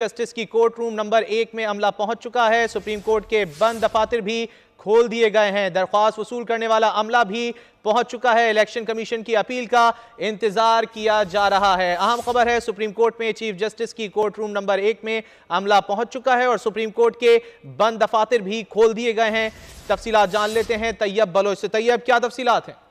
Justice की court room number 1 में अमला पहुंच चुका है। सुप्रीम कोर्ट के बंद दफातर भी खोल दिए गए हैं। दरख्वास्त वसूल करने वाला अमला भी पहुंच चुका है। इलेक्शन कमीशन की अपील का इंतजार किया जा रहा है। अहम खबर है, सुप्रीम कोर्ट में चीफ जस्टिस की कोर्ट रूम नंबर 1 में अमला पहुंच चुका है और सुप्रीम कोर्ट के बंद दफातर भी खोल दिए गए हैं। तफसीलात जान लेते हैं तैयब बलोच से। तैयब, क्या तफसीलात हैं?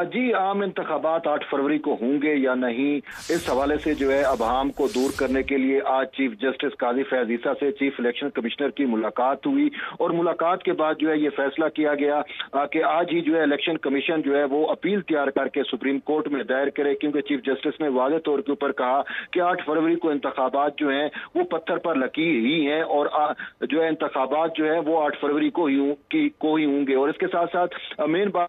जी, आम इंतखाबात 8 फरवरी को होंगे या नहीं, इस हवाले से जो है अबहम को दूर करने के लिए आज चीफ जस्टिस काजी फैज ईसा से चीफ इलेक्शन कमिश्नर की मुलाकात हुई और मुलाकात के बाद जो है ये फैसला किया गया कि आज ही जो है इलेक्शन कमीशन जो है वो अपील तैयार करके सुप्रीम कोर्ट में दायर करे, क्योंकि चीफ जस्टिस ने वाज़ेह तौर के ऊपर कहा कि 8 फरवरी को इंतखाबात जो है वो पत्थर पर लकीर ही हैं और जो है इंतखाबात जो है वो 8 फरवरी को ही होंगे। और इसके साथ साथ मेन बात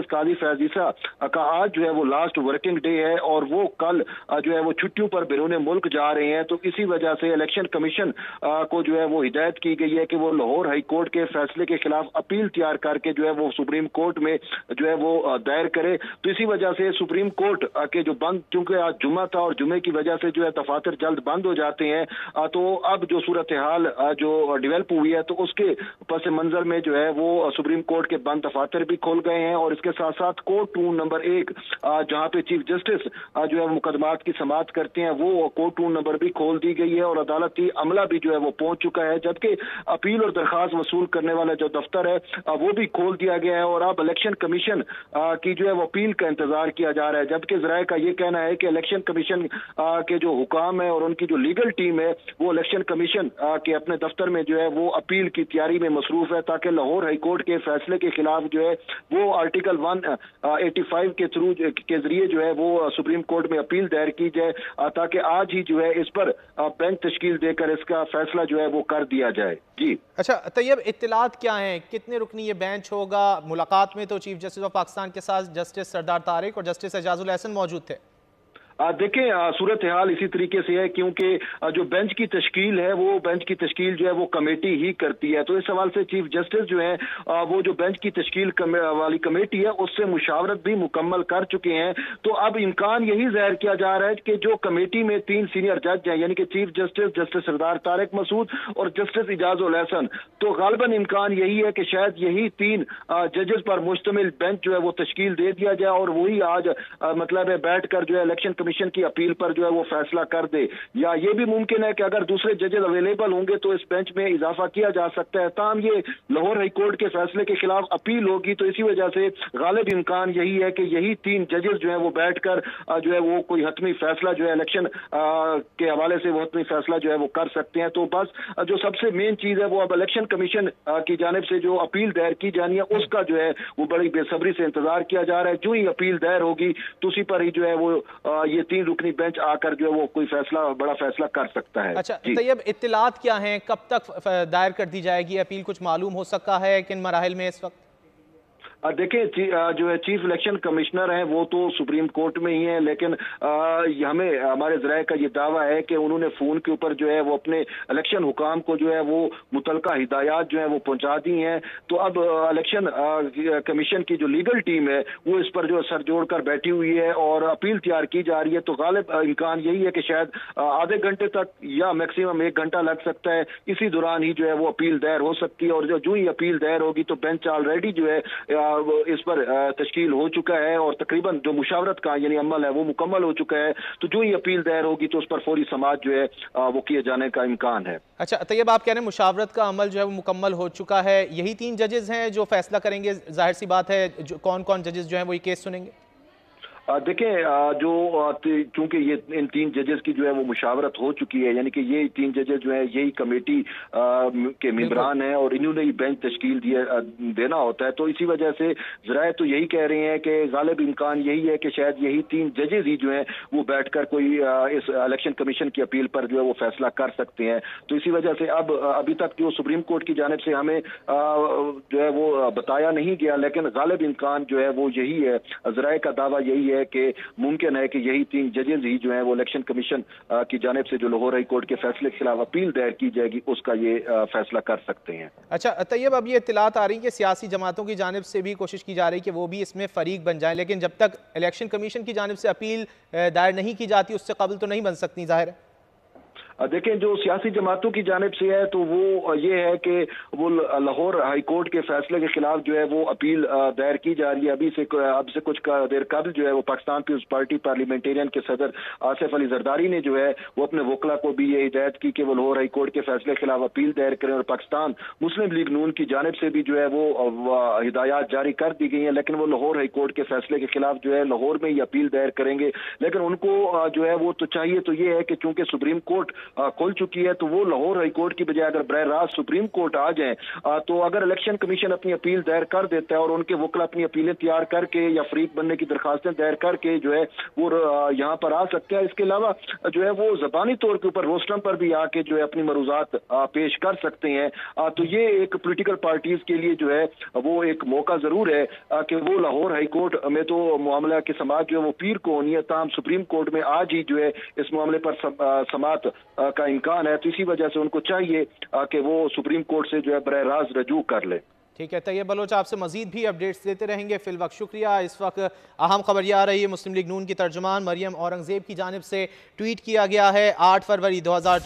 काजी फैज ईसा का आज जो है वो लास्ट वर्किंग डे है और वो कल जो है वो छुट्टियों पर बैरून मुल्क जा रहे हैं, तो इसी वजह से इलेक्शन कमीशन को जो है वो हिदायत की गई है कि वो लाहौर हाई कोर्ट के फैसले के खिलाफ अपील तैयार करके जो है वो सुप्रीम कोर्ट में जो है वो दायर करे। तो इसी वजह से सुप्रीम कोर्ट के जो बंद, चूंकि आज जुम्मा था और जुम्मे की वजह से जो है दफातर जल्द बंद हो जाते हैं, तो अब जो सूरत हाल जो डेवलप हुई है तो उसके पस मंजर में जो है वो सुप्रीम कोर्ट के बंद दफातर भी खोल गए हैं और के साथ साथ कोर्ट रूम नंबर 1 जहां पे चीफ जस्टिस जो है मुकदमात की समाअत करते हैं वो कोर्ट रूम नंबर भी खोल दी गई है और अदालती अमला भी जो है वो पहुंच चुका है, जबकि अपील और दरखास्त वसूल करने वाला जो दफ्तर है वो भी खोल दिया गया है और अब इलेक्शन कमीशन की जो है वो अपील का इंतजार किया जा रहा है। जबकि ज़राए का ये कहना है कि इलेक्शन कमीशन के जो हुकाम है और उनकी जो लीगल टीम है वो इलेक्शन कमीशन के अपने दफ्तर में जो है वो अपील की तैयारी में मसरूफ है, ताकि लाहौर हाई कोर्ट के फैसले के खिलाफ जो है वो आर्टिकल 185 के थ्रू के जरिए जो है वो सुप्रीम कोर्ट में अपील दायर की जाए, ताकि आज ही जो है इस पर बेंच तश्कील देकर इसका फैसला जो है वो कर दिया जाए। जी अच्छा तैयब, इत्तलात क्या हैं, कितने रुकनी ये बेंच होगा? मुलाकात में तो चीफ जस्टिस ऑफ पाकिस्तान के साथ जस्टिस सरदार तारिक और जस्टिस एजाजुल एहसन मौजूद थे। देखें, सूरत हाल इसी तरीके से है, क्योंकि जो बेंच की तश्कील है वो बेंच की तश्कील जो है वो कमेटी ही करती है, तो इस सवाल से चीफ जस्टिस जो है वो जो बेंच की तश्कील वाली कमेटी है उससे मुशावरत भी मुकम्मल कर चुके हैं। तो अब इम्कान यही ज़ाहिर किया जा रहा है कि जो कमेटी में 3 सीनियर जज हैं, यानी कि चीफ जस्टिस, जस्टिस सरदार तारिक मसूद और जस्टिस एजाजुल एहसन, तो गालिबन इम्कान यही है कि शायद यही 3 जजेस पर मुश्तमिल बेंच जो है वो तश्कील दे दिया जाए और वही आज मतलब है बैठ कर जो है इलेक्शन कमीशन की अपील पर जो है वो फैसला कर दे। या ये भी मुमकिन है कि अगर दूसरे जजेस अवेलेबल होंगे तो इस बेंच में इजाफा किया जा सकता है। ताहम ये लाहौर हाई कोर्ट के फैसले के खिलाफ अपील होगी, तो इसी वजह से गालिब इम्कान यही है कि यही 3 जजेस जो है वो बैठकर जो है वो कोई हतमी फैसला जो है इलेक्शन के हवाले से वो हतमी फैसला जो है वो कर सकते हैं। तो बस जो सबसे मेन चीज है वो अब इलेक्शन कमीशन की जानिब से जो अपील दायर की जानी है उसका जो है वो बड़ी बेसब्री से इंतजार किया जा रहा है। जो ही अपील दायर होगी तो उसी पर ही जो है वो ये 3 रुकनी बेंच आकर जो है वो कोई फैसला, बड़ा फैसला कर सकता है। अच्छा तैयब, इत्तलात क्या हैं, कब तक दायर कर दी जाएगी अपील? कुछ मालूम हो सका है किन मराहिल में इस वक्त? देखिए, जो है चीफ इलेक्शन कमिश्नर हैं वो तो सुप्रीम कोर्ट में ही है, लेकिन हमें हमारे ज़राए का ये दावा है कि उन्होंने फोन के ऊपर जो है वो अपने इलेक्शन हुकाम को जो है वो मुतलका हिदायत जो है वो पहुंचा दी हैं। तो अब इलेक्शन कमीशन की जो लीगल टीम है वो इस पर जो सर जोड़ कर बैठी हुई है और अपील तैयार की जा रही है। तो गालिब इम्कान यही है कि शायद आधे घंटे तक या मैक्सिमम 1 घंटा लग सकता है, इसी दौरान ही जो है वो अपील दायर हो सकती है। और जो ही अपील दायर होगी तो बेंच ऑलरेडी जो है इस पर तश्कील हो चुका है और तकरीबन जो मुशावरत का यानी अमल है वो मुकम्मल हो चुका है। तो जो ही अपील दायर होगी तो उस पर फौरी समाअत जो है वो किए जाने का इम्कान है। अच्छा तैयब, आप कह रहे हैं मुशावरत का अमल जो है वो मुकम्मल हो चुका है, यही 3 जजेस हैं जो फैसला करेंगे? जाहिर सी बात है, जो कौन कौन जजेस जो हैं वो ये केस सुनेंगे? देखें, जो चूंकि ये इन 3 जजेस की जो है वो मुशावरत हो चुकी है, यानी कि ये 3 जजेस जो है यही कमेटी के मेंबरान हैं और इन्होंने ही बेंच तश्कील देना होता है। तो इसी वजह से ज़राए तो यही कह रहे हैं कि गालिब इम्कान यही है कि शायद यही 3 जजेस ही जो हैं वो बैठकर कोई इस इलेक्शन कमीशन की अपील पर जो है वो फैसला कर सकते हैं। तो इसी वजह से अब अभी तक जो सुप्रीम कोर्ट की जानिब से हमें जो है वो बताया नहीं गया, लेकिन गालिब इम्कान जो है वो यही है, ज़राए का दावा यही है कि मुमकिन है कि यही 3 जजेस ही जो है वो इलेक्शन कमीशन की जानिब से जो लाहौर हाई कोर्ट के फैसले के खिलाफ अपील दायर की जाएगी उसका ये फैसला कर सकते हैं। अच्छा तैयब, अब ये इत्तलात आ रही है कि सियासी जमातों की जानिब से भी कोशिश की जा रही है कि वो भी इसमें फरीक बन जाए, लेकिन जब तक इलेक्शन कमीशन की जानिब से अपील दायर नहीं की जाती उससे कबल तो नहीं बन सकती, जाहिर है। देखें जो सियासी जमातों की जानिब से है तो वो ये है कि वो लाहौर हाई कोर्ट के फैसले के खिलाफ जो है वो अपील दायर की जा रही है। अब से कुछ देर कबल जो है वो पाकिस्तान पीपुल्स पार्टी पार्लियामेंटेरियन के सदर आसिफ अली जरदारी ने जो है वो अपने वकला को भी ये हिदायत की कि वो लाहौर हाई कोर्ट के फैसले के खिलाफ अपील दायर करें, और पाकिस्तान मुस्लिम लीग नून की जानिब से भी जो है वो हिदायत जारी कर दी गई है, लेकिन वो लाहौर हाई कोर्ट के फैसले के खिलाफ जो है लाहौर में ही अपील दायर करेंगे। लेकिन उनको जो है वो तो चाहिए तो ये है कि चूंकि सुप्रीम कोर्ट खुल चुकी है तो वो लाहौर हाई कोर्ट की बजाय अगर बरह रास्त सुप्रीम कोर्ट आ जाए तो अगर इलेक्शन कमीशन अपनी अपील दायर कर देता है और उनके वकला अपनी अपीलें तैयार करके या फरीक बनने की दरखास्तें दायर करके जो है वो यहाँ पर आ सकते हैं। इसके अलावा जो है वो जबानी तौर के ऊपर रोस्टम पर भी आके जो है अपनी मरूजात पेश कर सकते हैं। तो ये एक पोलिटिकल पार्टीज के लिए जो है वो एक मौका जरूर है कि वो लाहौर हाई कोर्ट में तो मामला की समात जो है वो पीर को होनी है, ताहम सुप्रीम कोर्ट में आज ही जो है इस मामले पर समात का इम्कान है, तो इसी वजह से उनको चाहिए कि वो सुप्रीम कोर्ट से जो है बरह रास्त रजू कर ले। ठीक है तैयब बलोच, आपसे मजीद भी अपडेट्स देते रहेंगे। फिल वक्त शुक्रिया। इस वक्त अहम खबर यह आ रही है, मुस्लिम लीग नून की तर्जुमान मरियम औरंगजेब की जानिब से ट्वीट किया गया है 8 फरवरी 2024